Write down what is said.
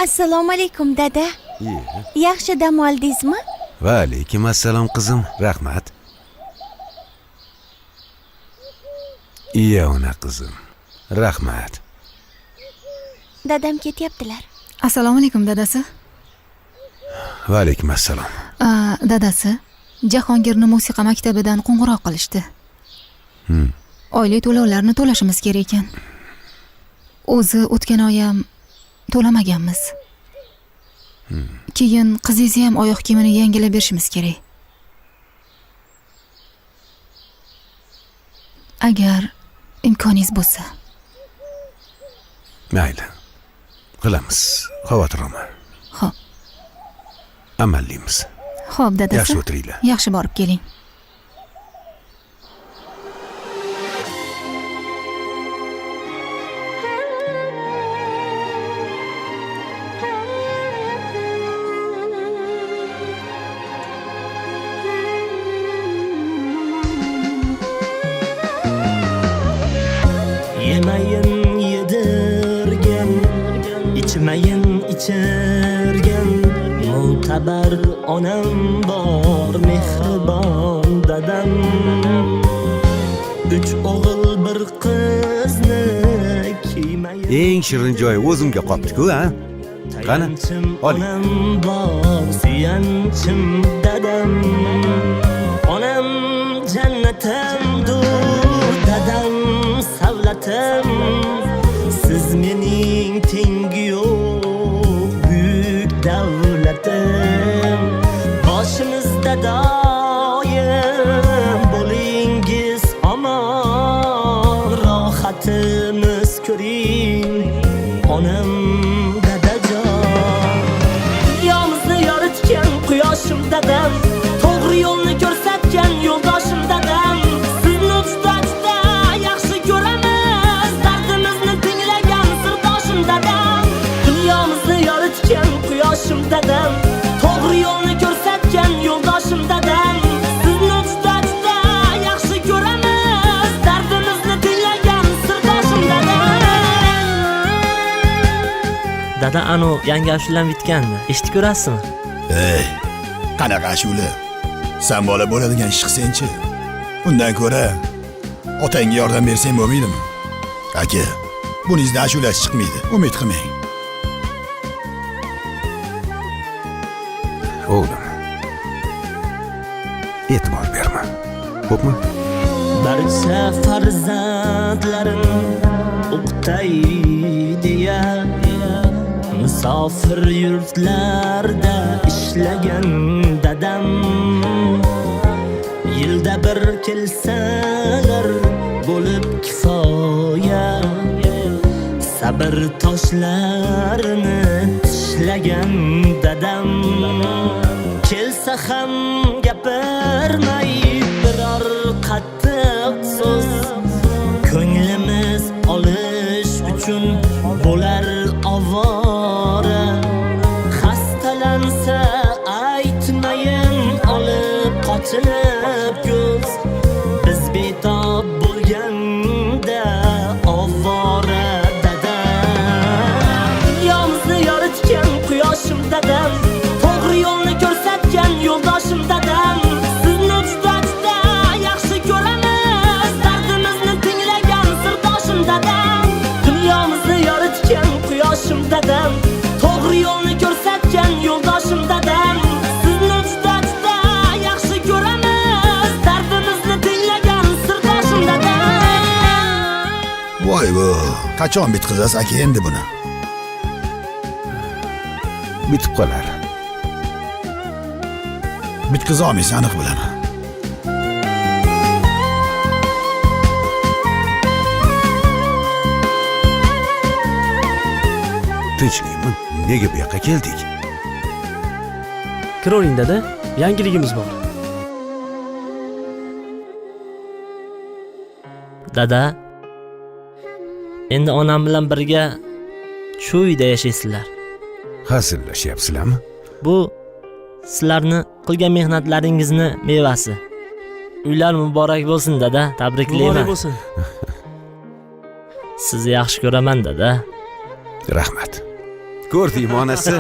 Assalomu alaykum dada. Yaxshi dam oldingizmi? Va alaykum assalom qizim, rahmat. Iya ona qizim, rahmat. Dadam ketyaptilar. Assalomu alaykum dadasi. Va alaykum assalom. Dadasi, Jahongirni musiqa maktabidan qo'ng'iroq qilishdi. Oylik to'lovlarni to'lashimiz kerak ekan. O'zi o'tgan oy ham to'lamaganmiz. Keyin qizingizni ham oyoq kiyimini yangilab berishimiz kerak. Agar imkoningiz bo'lsa. Mayli. Qilamiz, xavotir olma. Xo'p. Amallaymiz. Xo'p dadasi. Yaxshi o'tiringlar. Yaxshi borib keling. Yemayin yedirgan, ichmayin ichirgan, mo'tabar onam bor, mehribon dadam. 3 o'g'il bir qizni kiymayin. Eng shirin joyi o'zimga qopdi-ku, ha? Qani, oling. Onam bor, suyanchim dadam. Onam jannatimdur, dadam savlatim. Siz mening tengi yo'q buyuk davlatim. Boshimizda doim bo'lingiz omon, rohatimiz ko'ring onam dadajon. Dunyomizni yoritgan quyoshim dadam, to'g'ri yo'lni ko'rsatgan yo'ldoshim dadam. Sizni juda yaxshi ko'ramiz, dardimizni tinglagan sirdoshim dadam. Dunyomizni yoritgan quyoshim dadam, to'g'ri yo'lni ko'rsatgan yo'ldoshim dadam. Sizni juda yaxshi ko'ramiz, dardimizni tinglagan sirdoshim dadam. Dada, anu yangi ashulam bitgandi. Eshitib ko'rasizmi? Ey, qanaqa ashula? Sen bola bo'ladigan ish qilsang-chi. Undan ko'ra otangga yordam bersang bo'lmaydimi? Aka, buningizda ashulasi chiqmaydi. Umid qilmang. O'g'lim. E'tibor berma. Xo'pmi? Barcha farzandlarim o'qitay deya musofir yurtlarda ishlagan dadam. Yilda bir kelsalar bo'lib kifoya, sabr toshlarini tishlagan dadam. Kelsa ham gapirmay biror qattiq so'z, ko'nglimiz olish uchun bo'lar ovora. Xastalansa aytmayin, olib qochib ko'z, biz betob bo'lganda ovora dadam. Dunyomizni yoritgan quyoshim dadam, to'g'ri yo'lni ko'rsatgan yo'ldoshim dadam. Sizni juda yaxshi ko'ramiz, dardimizni tinglagan sirdoshim dadam. Dunyomizni yoritgan quyoshim dadam, to'g'ri yo'lni ko'rsatgan yo'ldoshim dadam. Sizni juda yaxshi ko'ramiz, dardimizni tinglagan sirdoshim dadam. Voy bu, qachon bitkazasiz aka endi buni? Bitib qolar. Bitkiza olmaysiz, aniq bilaman. Tinchlikmi? Nega bu yoqqa keldik? Kiravering dada, yangiligimiz bor. Dada, endi onam bilan birga shu uyda yashaysizlar. Hazillashyapsizlarmi? Bu sizlarni qilgan mehnatlaringizni mevasi. Uylar muborak bo'lsin dada, tabriklayman. Muborak bo'lsin. Sizni yaxshi ko'raman dada. Rahmat. Ko'rdingmi onasi?